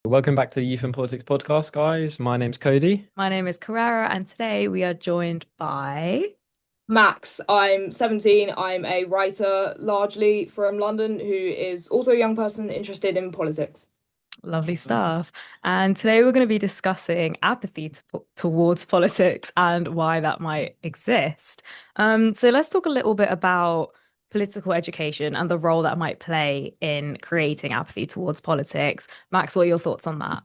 Welcome back to the Youth and Politics podcast, guys. My name's Cody. My name is Carrera, and today we are joined by Max, I'm 17. I'm a writer largely from London who is also a young person interested in politics. lovely stuff. And today we're going to be discussing apathy towards politics and why that might exist. So let's talk a little bit about political education and the role that might play in creating apathy towards politics. Max, what are your thoughts on that?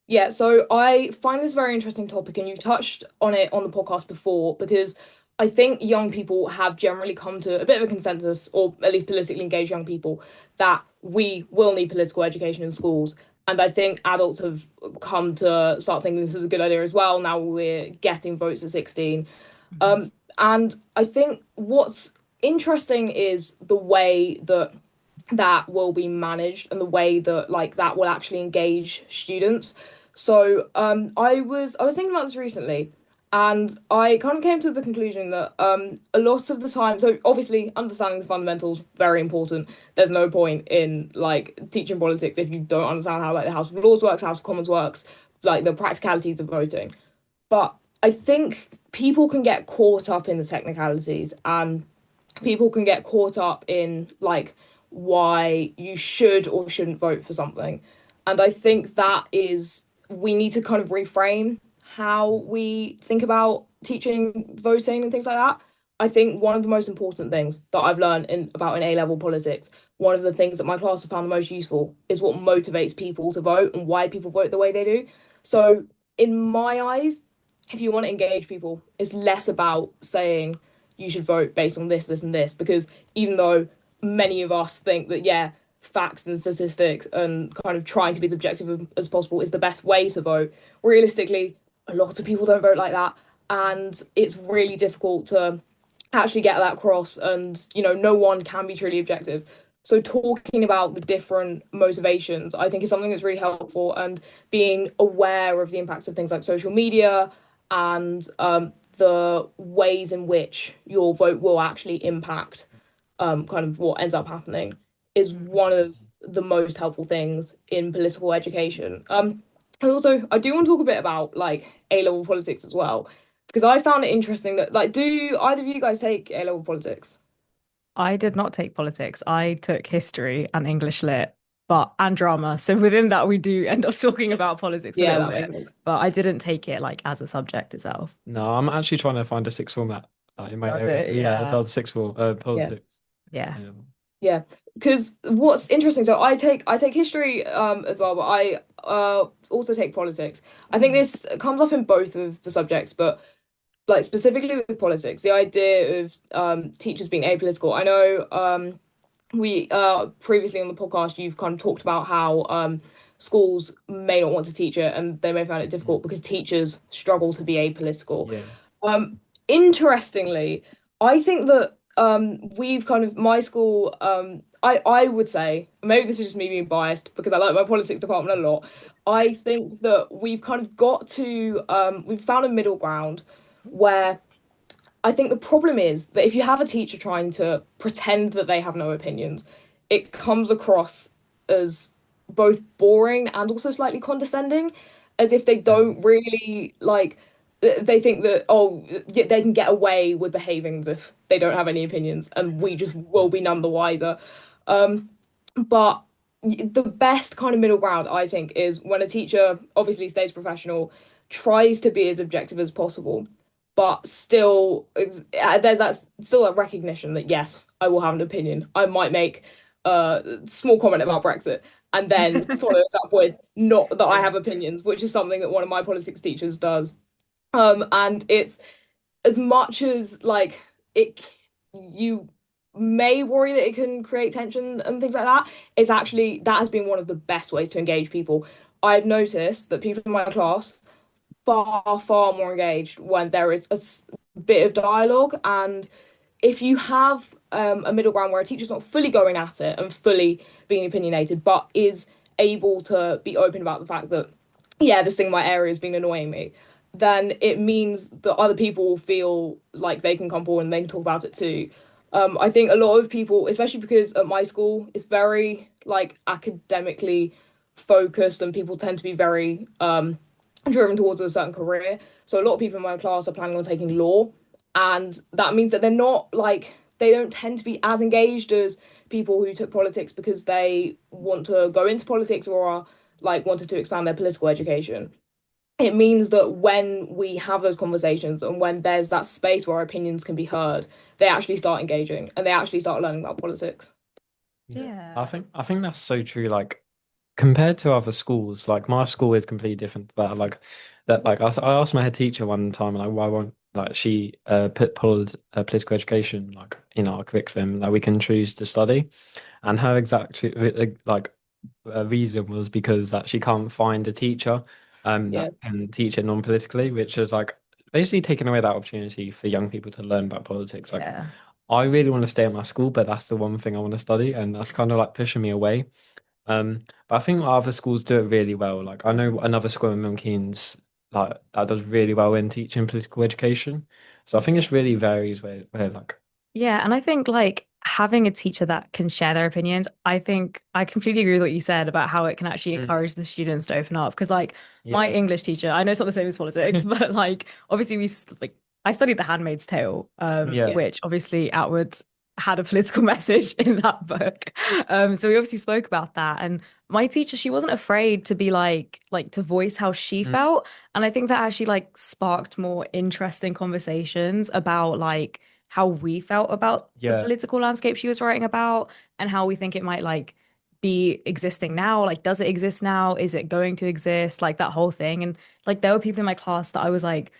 Yeah, so I find this a very interesting topic, and you touched on it on the podcast before because I think young people have generally come to a bit of a consensus, or at least politically engaged young people, that we will need political education in schools. And I think adults have come to start thinking this is a good idea as well. Now we're getting votes at 16. Mhm. And I think what's interesting is the way that will be managed and the way that that will actually engage students. So I was thinking about this recently, and I kind of came to the conclusion that a lot of the time, so obviously understanding the fundamentals very important. There's no point in teaching politics if you don't understand how the House of Lords works, House of Commons works, like the practicalities of voting. But I think people can get caught up in the technicalities, and people can get caught up in why you should or shouldn't vote for something. And I think that is we need to kind of reframe how we think about teaching voting and things like that. I think one of the most important things that I've learned in A-level politics, one of the things that my class have found the most useful is what motivates people to vote and why people vote the way they do. So in my eyes, if you want to engage people, it's less about saying you should vote based on this, this, and this, because even though many of us think that, yeah, facts and statistics and kind of trying to be as objective as possible is the best way to vote, realistically, a lot of people don't vote like that. And it's really difficult to actually get that across. And, no one can be truly objective. So talking about the different motivations, I think is something that's really helpful, and being aware of the impacts of things like social media and the ways in which your vote will actually impact kind of what ends up happening is one of the most helpful things in political education. And also, I do want to talk a bit about A-level politics as well, because I found it interesting that do either of you guys take A-level politics? I did not take politics. I took history and English lit, but and drama. So within that, we do end up talking about politics a Yeah, little that bit, makes sense. but I didn't take it like as a subject itself. No, I'm actually trying to find a sixth form that in my Does area. it? Yeah, Yeah. the sixth form Yeah. politics. Yeah. Yeah. Yeah, because what's interesting, so I take history as well, but I also take politics. I think Mhm. this comes up in both of the subjects, but specifically with politics, the idea of teachers being apolitical. I know we previously on the podcast you've kind of talked about how schools may not want to teach it and they may find it difficult because teachers struggle to be apolitical. Yeah. Interestingly, I think that we've kind of my school I would say maybe this is just me being biased because I like my politics department a lot. I think that we've kind of got to we've found a middle ground where I think the problem is that if you have a teacher trying to pretend that they have no opinions, it comes across as both boring and also slightly condescending, as if they Yeah. don't really they think that, oh, yeah, they can get away with behaving as if they don't have any opinions and we just will be none the wiser. Um, but the best kind of middle ground, I think, is when a teacher obviously stays professional, tries to be as objective as possible, but still there's that still a recognition that yes, I will have an opinion. I might make a small comment about Brexit and then follow it up with not that I Yeah. have opinions, which is something that one of my politics teachers does. And it's as much as it, you may worry that it can create tension and things like that. It's actually that has been one of the best ways to engage people. I've noticed that people in my class far, far more engaged when there is a bit of dialogue. And if you have a middle ground where a teacher's not fully going at it and fully being opinionated, but is able to be open about the fact that, yeah, this thing in my area has been annoying me, then it means that other people will feel like they can come forward and they can talk about it too. I think a lot of people, especially because at my school, it's very academically focused and people tend to be very driven towards a certain career. So a lot of people in my class are planning on taking law, and that means that they're not like they don't tend to be as engaged as people who took politics because they want to go into politics or are like wanted to expand their political education. It means that when we have those conversations and when there's that space where our opinions can be heard, they actually start engaging and they actually start learning about politics. Yeah. Yeah. I think that's so true. Like compared to other schools, like my school is completely different to that. Like I asked my head teacher one time, like why won't like she put political education like in our curriculum that we can choose to study, and her exact like reason was because that she can't find a teacher Yeah. that can teach it non-politically, which is like basically taking away that opportunity for young people to learn about politics. Like Yeah. I really want to stay at my school, but that's the one thing I want to study, and that's kind of like pushing me away. But I think other schools do it really well. Like I know another school in Milton Keynes like that does really well in teaching political education. So I think it's really varies where like Yeah, and I think like having a teacher that can share their opinions, I think I completely agree with what you said about how it can actually Mm. encourage the students to open up. Because like my Yeah, English teacher, I know it's not the same as politics, but like obviously like I studied The Handmaid's Tale, yeah, which obviously Outward had a political message in that book. So we obviously spoke about that. And my teacher, she wasn't afraid to be like to voice how she mm, felt. And I think that actually like sparked more interesting conversations about like how we felt about the yeah, political landscape she was writing about and how we think it might like be existing now. Like, does it exist now? Is it going to exist? Like that whole thing. And like there were people in my class that I was like,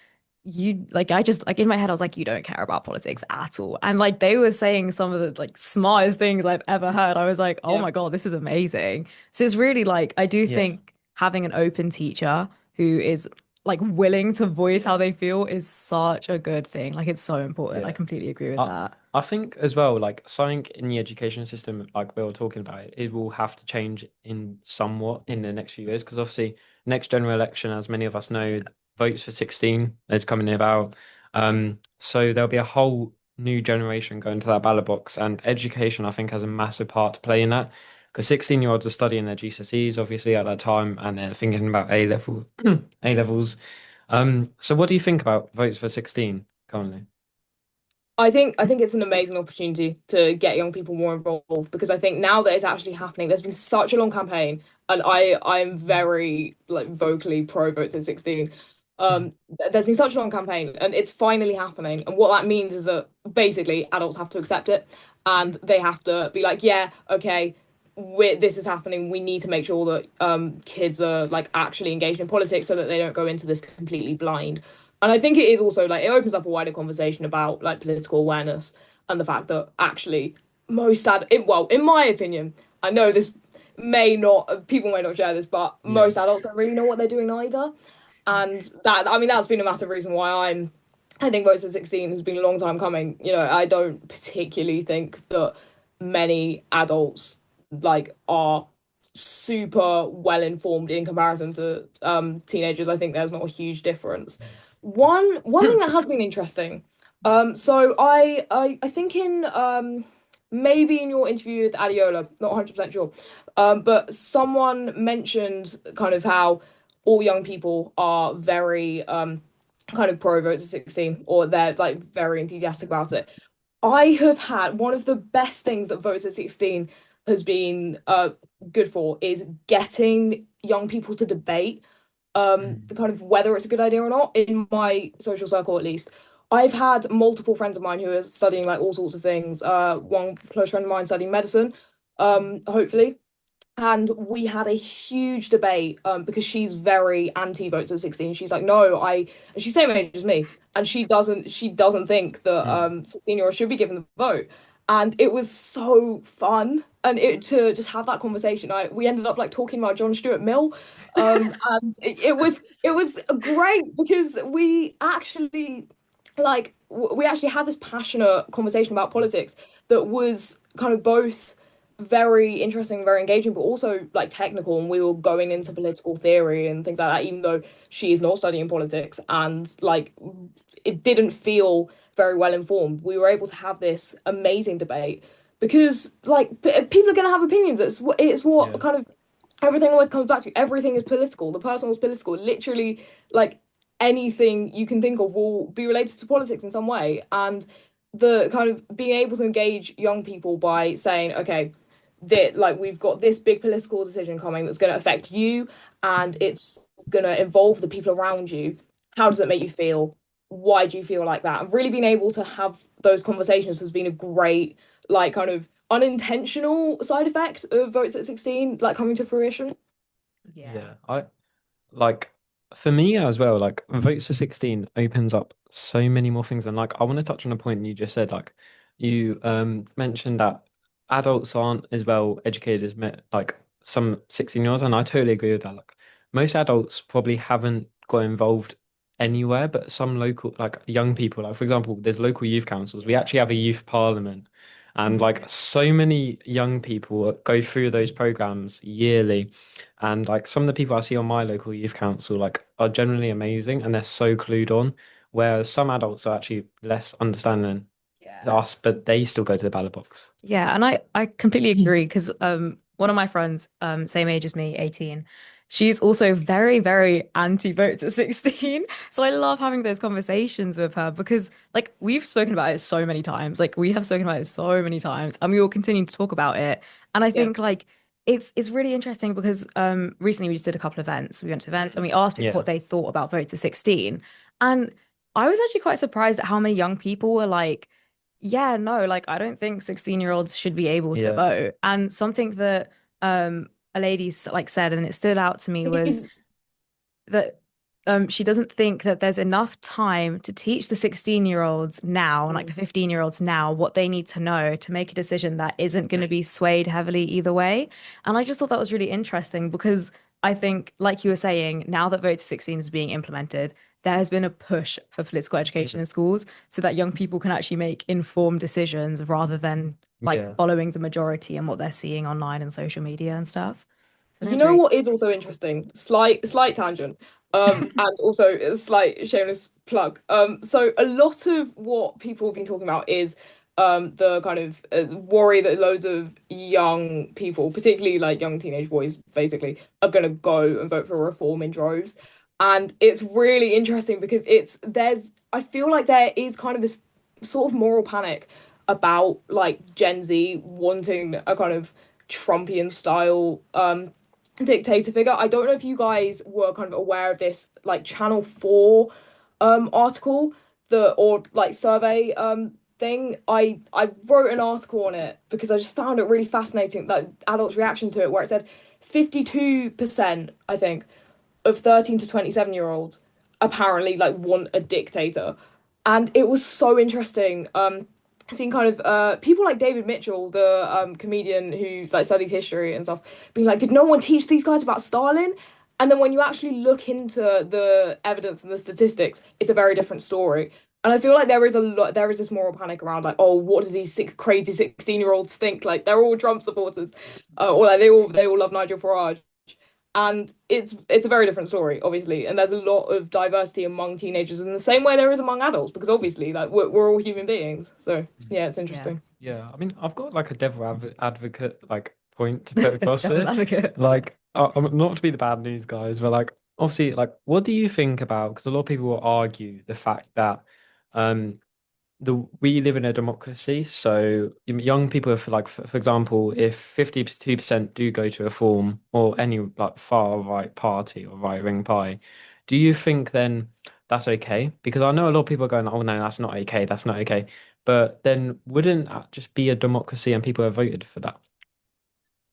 you like I just like in my head I was like, you don't care about politics at all. And like they were saying some of the like smartest things I've ever heard. I was like, oh Yeah. my God, this is amazing. So it's really like I do yeah, think having an open teacher who is like willing to voice how they feel is such a good thing. Like it's so important. I yeah. completely agree with I that. I think as well, like something in the education system, like we were talking about, it will have to change in somewhat in the next few years because obviously next general election, as many of us know, votes for 16 is coming about. So there'll be a whole new generation going to that ballot box, and education, I think, has a massive part to play in that because 16-year-olds are studying their GCSEs obviously at that time, and they're thinking about A level A levels. So what do you think about votes for 16 currently? I think it's an amazing opportunity to get young people more involved because I think now that it's actually happening, there's been such a long campaign, and I'm very like vocally pro vote to 16. There's been such a long campaign, and it's finally happening. And what that means is that basically adults have to accept it, and they have to be like, yeah, okay, this is happening. We need to make sure that kids are like actually engaged in politics so that they don't go into this completely blind. And I think it is also like it opens up a wider conversation about like political awareness and the fact that actually well, in my opinion, I know this may not people may not share this, but Yeah. most adults don't really know what they're doing either. And that I mean that's been a massive reason why I think Votes at 16 has been a long time coming. You know, I don't particularly think that many adults like are super well informed in comparison to teenagers. I think there's not a huge difference. One thing that has been interesting. So I think in maybe in your interview with Adiola, not 100% sure. But someone mentioned kind of how all young people are very kind of pro vote to 16 or they're like very enthusiastic about it. I have had one of the best things that Votes at 16 has been good for is getting young people to debate the Mm. kind of whether it's a good idea or not in my social circle at least. I've had multiple friends of mine who are studying like all sorts of things. One close friend of mine studying medicine, hopefully. And we had a huge debate because she's very anti-votes at 16. She's like, no, and she's same age as me, and she doesn't think that Mm. 16-year-olds should be given the vote. And it was so fun. And it to just have that conversation. We ended up like talking about John Stuart Mill. And it was great because we actually had this passionate conversation about politics that was kind of both very interesting, very engaging, but also like technical. And we were going into political theory and things like that, even though she is not studying politics and like it didn't feel very well informed. We were able to have this amazing debate because like people are going to have opinions. It's what Yeah. kind of everything always comes back to everything is political. The personal is political. Literally, like anything you can think of will be related to politics in some way. And the kind of being able to engage young people by saying, okay, that like we've got this big political decision coming that's going to affect you and it's going to involve the people around you. How does it make you feel? Why do you feel like that? And really being able to have those conversations has been a great, like, kind of unintentional side effect of votes at 16, like coming to fruition. Yeah. Yeah, I like for me as well, like votes for 16 opens up so many more things. And like I want to touch on a point you just said, like you mentioned that adults aren't as well educated as like some 16-year-olds, and I totally agree with that. Like most adults probably haven't got involved anywhere, but some local like young people, like for example, there's local youth councils. We actually have a youth parliament. And Mhm. like so many young people go through those programs yearly. And like some of the people I see on my local youth council like are generally amazing and they're so clued on, whereas some adults are actually less understanding than Yeah. us, but they still go to the ballot box. Yeah, and I completely agree because one of my friends, same age as me, 18, she's also very, very anti-votes at 16. So I love having those conversations with her because like we've spoken about it so many times. Like we have spoken about it so many times and we will continue to talk about it. And I Yeah. think like it's really interesting because recently we just did a couple of events. We went to events and we asked people Yeah. what they thought about votes at 16. And I was actually quite surprised at how many young people were like yeah, no, like I don't think 16-year-olds should be able to Yeah. vote. And something that a lady like said, and it stood out to me was Is that she doesn't think that there's enough time to teach the 16-year-olds now and like the 15-year-olds now what they need to know to make a decision that isn't going to be swayed heavily either way. And I just thought that was really interesting because I think, like you were saying, now that Vote to 16 is being implemented, there has been a push for political education in schools so that young people can actually make informed decisions rather than like Yeah. following the majority and what they're seeing online and social media and stuff. So I think You it's know really what is also interesting? Slight tangent. And also a slight shameless plug. So a lot of what people have been talking about is the kind of worry that loads of young people, particularly like young teenage boys, basically, are gonna go and vote for reform in droves. And it's really interesting because I feel like there is kind of this sort of moral panic about like Gen Z wanting a kind of Trumpian style dictator figure. I don't know if you guys were kind of aware of this like Channel 4 article the or like survey thing. I wrote an article on it because I just found it really fascinating that adults' reaction to it where it said 52% I think of 13 to 27-year-olds apparently like want a dictator. And it was so interesting. Seeing kind of people like David Mitchell, the comedian who like studied history and stuff, being like, did no one teach these guys about Stalin? And then when you actually look into the evidence and the statistics, it's a very different story. And I feel like there is this moral panic around like, oh, what do these crazy 16-year-olds think? Like they're all Trump supporters, or like they all love Nigel Farage. And it's a very different story, obviously. And there's a lot of diversity among teenagers in the same way there is among adults, because obviously, like we're all human beings. So yeah, it's yeah. interesting. Yeah. I mean, I've got like a advocate like point to put across Devil's here. advocate. Like, I'm not to be the bad news guys, but like obviously, like, what do you think about? Because a lot of people will argue the fact that um we live in a democracy, so young people, if like for example, if 52% do go to Reform or any like far right party or right wing party, do you think then that's okay? Because I know a lot of people are going, oh no, that's not okay, that's not okay. But then wouldn't that just be a democracy and people have voted for that?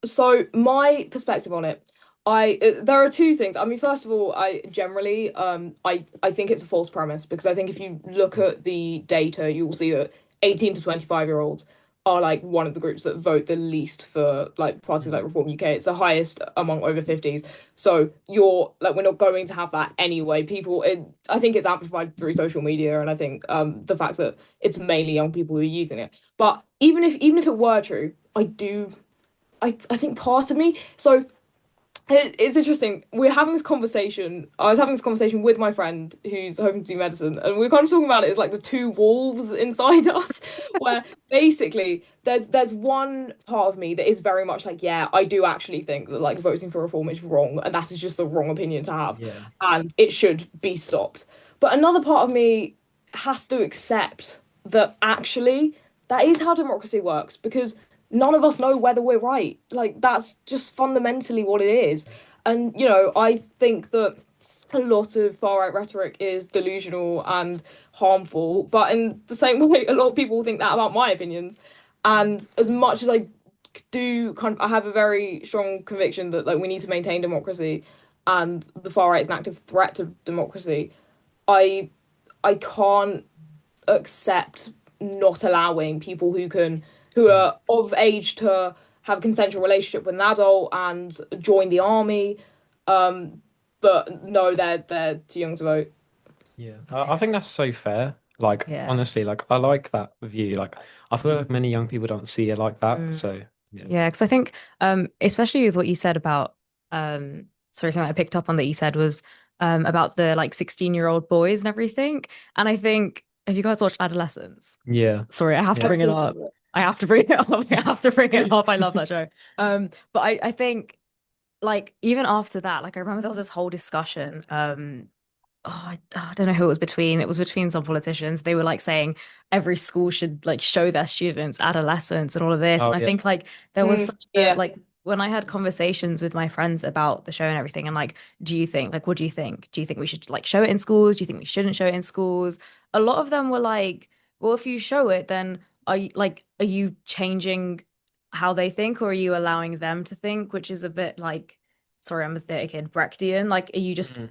So my perspective on it, there are two things. I mean, first of all, I generally I think it's a false premise because I think if you look at the data, you will see that 18 to 25-year-olds are like one of the groups that vote the least for like parties like Mhm. Reform UK. It's the highest among over 50s. So you're like we're not going to have that anyway. I think it's amplified through social media and I think the fact that it's mainly young people who are using it. But even if it were true, I think part of me. So It's interesting. We're having this conversation. I was having this conversation with my friend who's hoping to do medicine, and we are kind of talking about it as like the two wolves inside us, where basically there's one part of me that is very much like, yeah, I do actually think that like voting for reform is wrong, and that is just the wrong opinion to have, Yeah. and it should be stopped. But another part of me has to accept that actually that is how democracy works because none of us know whether we're right. Like that's just fundamentally what it is. And I think that a lot of far right rhetoric is delusional and harmful, but in the same way, a lot of people think that about my opinions. And as much as I do I have a very strong conviction that like we need to maintain democracy and the far right is an active threat to democracy. I I can't accept not allowing people who Mm. are of age to have a consensual relationship with an adult and join the army. Um, but no, they're too young to vote. Yeah, I think that's so fair. Like Yeah. honestly, like I like that view. Like I feel like many young people don't see it like that. Mm. So yeah, Yeah, because I think especially with what you said about sorry, something I picked up on that you said was about the like 16-year-old boys and everything. And I think have you guys watched Adolescence? yeah, Sorry, I have to yeah, I've bring it seen up. it. I have to bring it up. I have to bring it up. I love that show. But I think like even after that, like I remember there was this whole discussion. I don't know who it was between. It was between some politicians. They were like saying every school should like show their students adolescence and all of this. oh And I yeah, think like there was such the Yeah, like when I had conversations with my friends about the show and everything, and like, do you think like what do you think? Do you think we should like show it in schools? Do you think we shouldn't show it in schools? A lot of them were like, well, if you show it, then are you changing how they think, or are you allowing them to think? Which is a bit like, sorry, I'm a theater kid, Brechtian. Like, mm,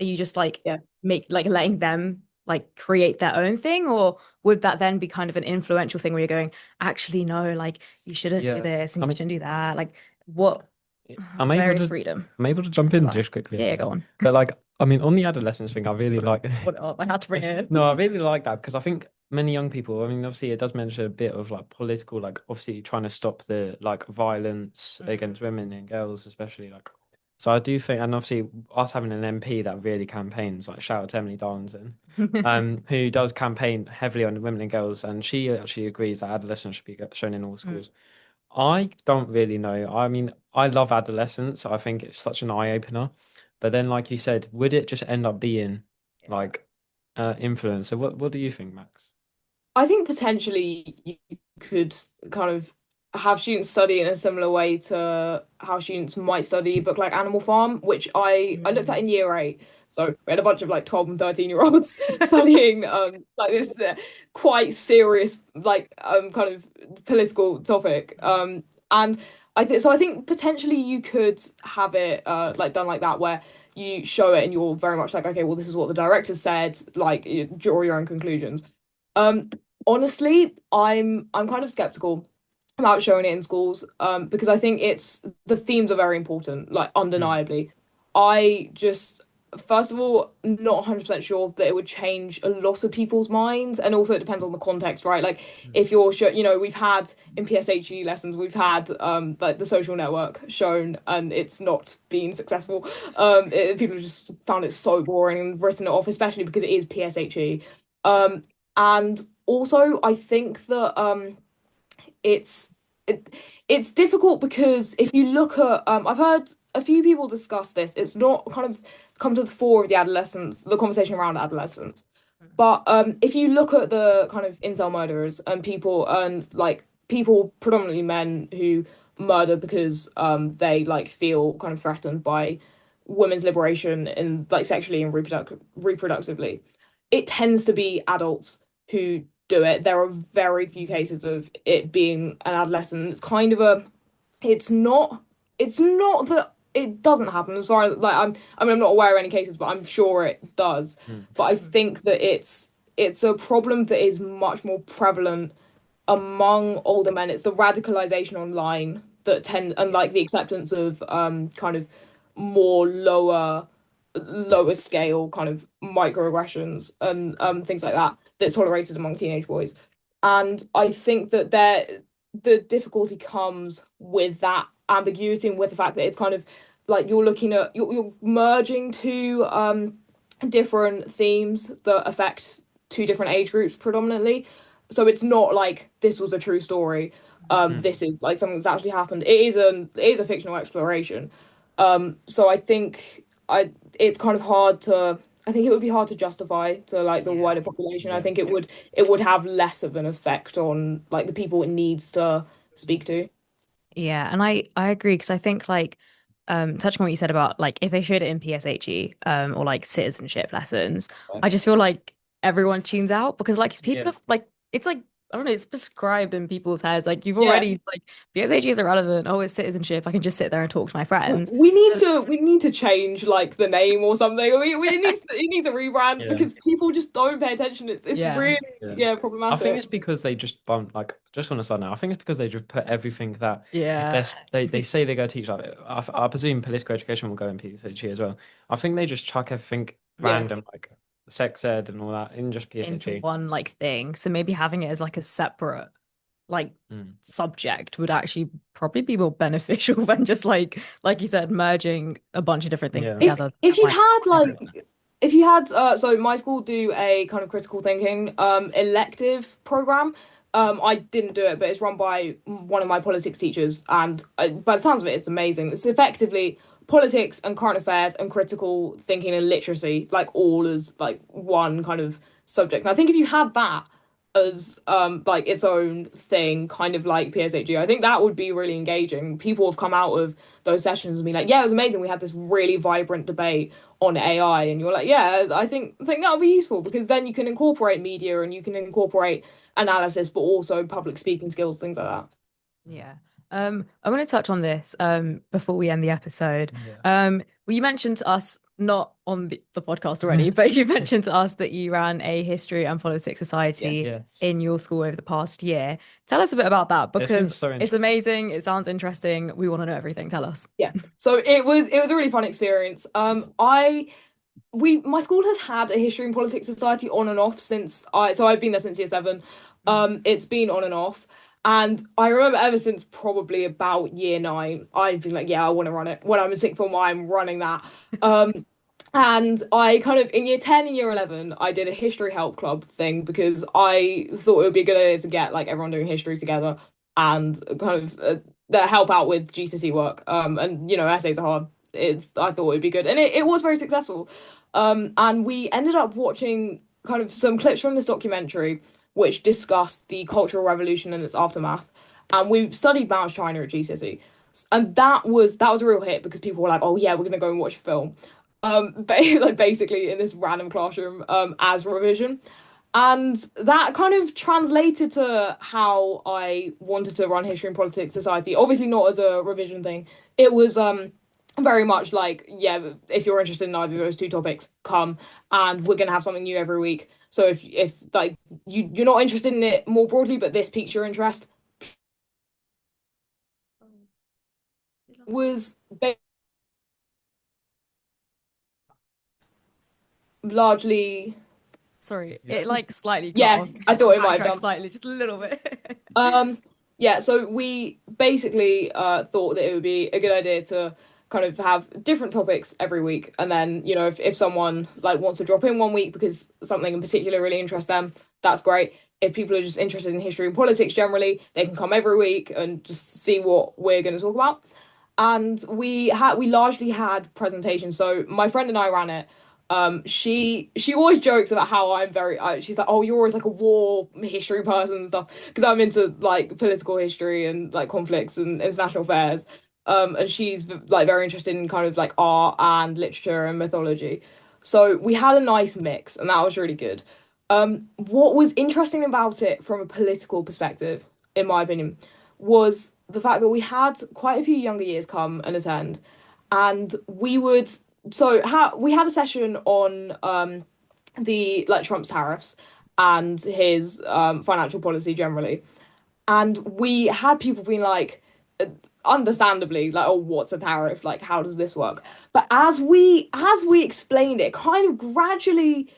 are you just like yeah. make like letting them like create their own thing, or would that then be kind of an influential thing where you're going, actually no, like you shouldn't do yeah. this and I you mean, shouldn't do that, like what I'm able where is to freedom? jump What's in that? just quickly, Yeah, yeah, okay. go on. But like, I mean, on the adolescence thing, I really like. Just put it up. I had to bring it No, in. I really like that because I think many young people. I mean, obviously, it does mention a bit of like political, like obviously trying to stop the like violence against women and girls, especially like. So I do think, and obviously, us having an MP that really campaigns, like shout out to Emily Darlington, who does campaign heavily on women and girls, and she actually agrees that adolescence should be shown in all Mm. schools. I don't really know. I mean, I love adolescence. I think it's such an eye opener. But then, like you said, would it just end up being Yeah. like influence? So what do you think, Max? I think potentially you could kind of have students study in a similar way to how students might study a book like Animal Farm, which I looked at Mm. in year eight. So we had a bunch of like 12 and 13-year-olds studying like this quite serious like kind of political topic. And I think potentially you could have it like done like that where you show it and you're very much like, okay, well, this is what the director said, like you draw your own conclusions. Um, Honestly, I'm kind of skeptical about showing it in schools, because I think it's the themes are very important, like Mm, undeniably. I just, first of all, not 100% sure that it would change a lot of people's minds, and also it depends on the context, right? Like mm. if you're sure, we've had in PSHE lessons, we've had like the social network shown, and it's not been successful. People have just found it so boring and written it off, especially because it is PSHE. And also I think that it's it, it's difficult because if you look at I've heard a few people discuss this. It's not kind of come to the fore of the conversation around adolescence. But if you look at the kind of incel murderers and like people predominantly men who murder because they like feel kind of threatened by women's liberation in like sexually and reproductively, it tends to be adults who do it. There are very few cases of it being an adolescent. It's not that it doesn't happen. As far as like I'm not aware of any cases, but I'm sure it does. Mm. But I think that it's a problem that is much more prevalent among older men. It's the radicalization online that tend and like the acceptance of kind of more lower scale kind of microaggressions and things like that that's tolerated among teenage boys. And I think that the difficulty comes with that ambiguity and with the fact that it's kind of like you're looking at you're merging two different themes that affect two different age groups predominantly. So it's not like this was a true story. Mm. This is like something that's actually happened. It is a fictional exploration. So I think I it's kind of hard to I think it would be hard to justify to like the Yeah. wider population. I Yeah. think it would have less of an effect on like the people it needs to speak to. Yeah, and I agree because I think like touching on what you said about like if they showed it in PSHE or like citizenship lessons, I just feel like everyone tunes out because like people Yeah. have like it's like I don't know, it's prescribed in people's heads. Like you've Yeah. already like PSHE is irrelevant. Oh, it's citizenship. I can just sit there and talk to my friends. So We need to change like the name or something. It needs a rebrand Yeah. because people just don't pay attention. It's yeah. really Yeah. yeah I think problematic. it's because they just bumped like just on a side now. I think it's because they just put everything that Yeah. they say they're going to teach like I presume political education will go in PSHE as well. I think they just chuck everything Yeah. random like sex ed and all that in just Into PSHE. one like thing. So maybe having it as like a separate like Mm. subject would actually probably be more beneficial than just like you said, merging a bunch of different things Yeah. together If that you might had like benefit. if you had so my school do a kind of critical thinking elective program. I didn't do it, but it's run by one of my politics teachers, and by the sounds of it, it's amazing. It's effectively politics and current affairs and critical thinking and literacy, like all as like one kind of subject. And I think if you had that as like its own thing, kind of like PSHE, I think that would be really engaging. People have come out of those sessions and be like, yeah, it was amazing. We had this really vibrant debate on AI, and you're like, yeah, I think that would be useful because then you can incorporate media and you can incorporate analysis, but also public speaking skills, things like that. Yeah. I want to touch on this before we end the episode. Yeah. Well, you mentioned to us, not on the podcast already, but you mentioned to us that you ran a history and politics Yeah. society Yes. in your school over the past year. Tell us a bit about that It seems because so it's interesting. amazing. It sounds interesting. We want to know everything. Tell us. Yeah. So it was a really fun experience. My school has had a history and politics society on and off since I've been there since year seven. It's been on and off. And I remember ever since probably about year nine, I've been like, yeah, I want to run it. When I'm in sixth form, I'm running that. Um, and I kind of in year 10 and year 11, I did a history help club thing because I thought it would be a good idea to get like everyone doing history together and kind of help out with GCSE work. And you know, essays are hard. I thought it would be good, and it was very successful. And we ended up watching kind of some clips from this documentary which discussed the Cultural Revolution and its aftermath. And we studied Mao China at GCSE. And that was a real hit because people were like, "Oh yeah, we're gonna go and watch a film." Like basically in this random classroom, as revision. And that kind of translated to how I wanted to run History and Politics Society. Obviously not as a revision thing. It was very much like, yeah, if you're interested in either of those two topics, come and we're gonna have something new every week. So if like you're not interested in it more broadly, but this piques your interest, was largely Sorry, Yeah. it like slightly cut yeah, off. I Just thought it might have backtrack done. slightly, just a little bit. Um, yeah, so we basically thought that it would be a good idea to kind of have different topics every week, and then you know if someone like wants to drop in one week because something in particular really interests them, that's great. If people are just interested in history and politics generally, they can come every week and just see what we're going to talk about. And we largely had presentations. So my friend and I ran it. She always jokes about how I'm very. She's like, "Oh, you're always like a war history person and stuff," because I'm into like political history and like conflicts and international affairs. And she's like very interested in kind of like art and literature and mythology. So we had a nice mix, and that was really good. What was interesting about it from a political perspective, in my opinion, was the fact that we had quite a few younger years come and attend, and we would we had a session on the like Trump's tariffs and his financial policy generally, and we had people being like, understandably, like, oh, what's a tariff? Like, how does this work? But as we explained it, kind of gradually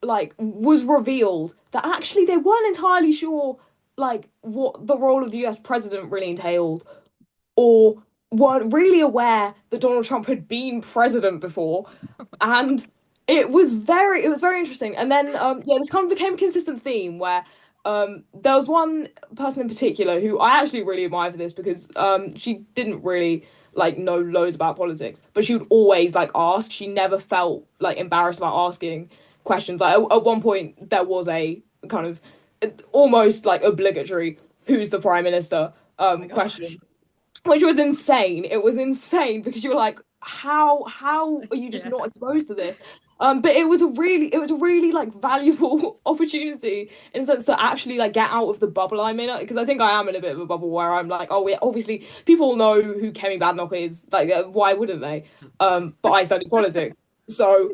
like was revealed that actually they weren't entirely sure like what the role of the US president really entailed or weren't really aware that Donald Trump had been president before, and it was very interesting. And then yeah, this kind of became a consistent theme where there was one person in particular who I actually really admire for this because she didn't really like know loads about politics, but she would always like ask. She never felt like embarrassed about asking questions. Like at one point there was a kind of almost like obligatory "Who's the prime minister?" Oh my gosh. question, which was insane. It was insane because you were like, how are you just Yeah. not exposed to this? But it was a really like valuable opportunity in the sense to actually like get out of the bubble I'm in, because I think I am in a bit of a bubble where I'm like, oh, we obviously people know who Kemi Badenoch is. Like, why wouldn't they? But I study politics, so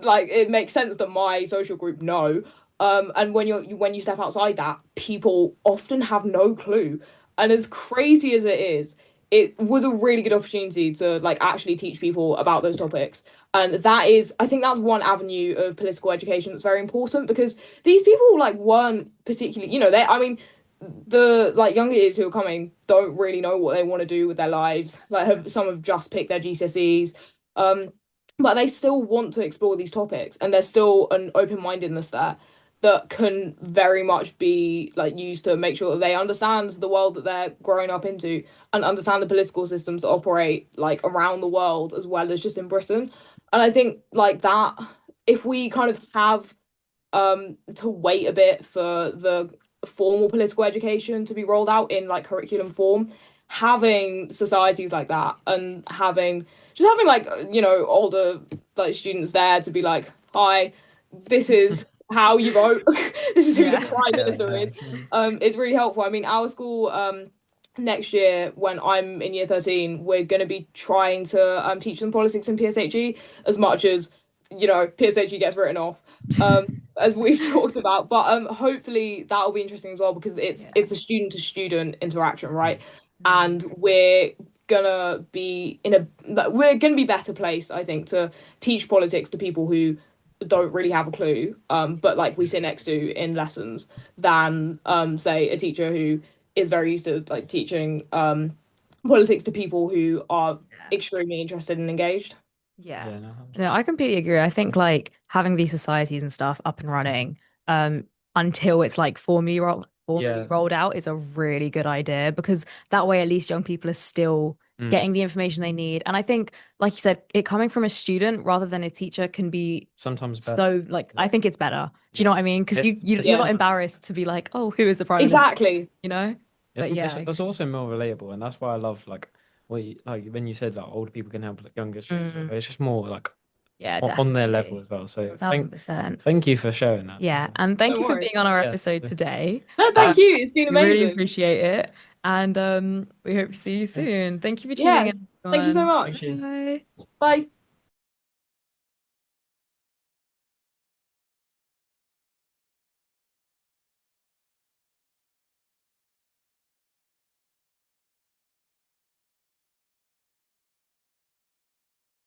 like it makes sense that my social group know. And when you step outside that, people often have no clue. And as crazy as it is, it was a really good opportunity to like actually teach people about those topics. And that is, I think that's one avenue of political education that's very important because these people like weren't particularly, I mean, the like younger years who are coming don't really know what they want to do with their lives. Like some have just picked their GCSEs. Um, but they still want to explore these topics and there's still an open-mindedness there that can very much be like used to make sure that they understand the world that they're growing up into and understand the political systems that operate like around the world as well as just in Britain. And I think like that, if we kind of have to wait a bit for the formal political education to be rolled out in like curriculum form, having societies like that and having like older like students there to be like, hi, this is how you vote. This is who the Yeah. prime Yeah, minister no, is. actually. It's really helpful. I mean, our school next year when I'm in year 13, we're going to be trying to teach them politics in PSHE as much as PSHE gets written off. As we've talked about, but hopefully that'll be interesting as well because it's Yeah. it's a student to student interaction, right? Mm. And we're gonna be better placed, I think, to teach politics to people who don't really have a clue, but like we sit next to in lessons than say a teacher who is very used to like teaching politics to people who are Yeah. extremely interested and engaged. Yeah. Yeah, no, No, I completely agree. I think like having these societies and stuff up and running until it's like formally yeah. rolled out is a really good idea because that way at least young people are still Mm. getting the information they need. And I think, like you said, it coming from a student rather than a teacher can be Sometimes better. so like Yeah. I think it's better. Do you Yeah. know what I mean? Because It's you're Yeah, not embarrassed to be like, oh, who is the prime minister? exactly. You know? But it's yeah. it's also more relatable, and that's why I love like like when you said like older people can help like younger students. Mm, It's just more like yeah, on their level definitely. as well. So 1,000%. thank you for sharing that. Yeah, and thank Don't you for worry. being on our Yeah. episode today. No, Uh, thank you. It's been We really amazing. appreciate it. And we hope to see you yeah. soon. Thank you for tuning Yeah. in, Thank you so everyone. Thank much. you. Bye. Bye.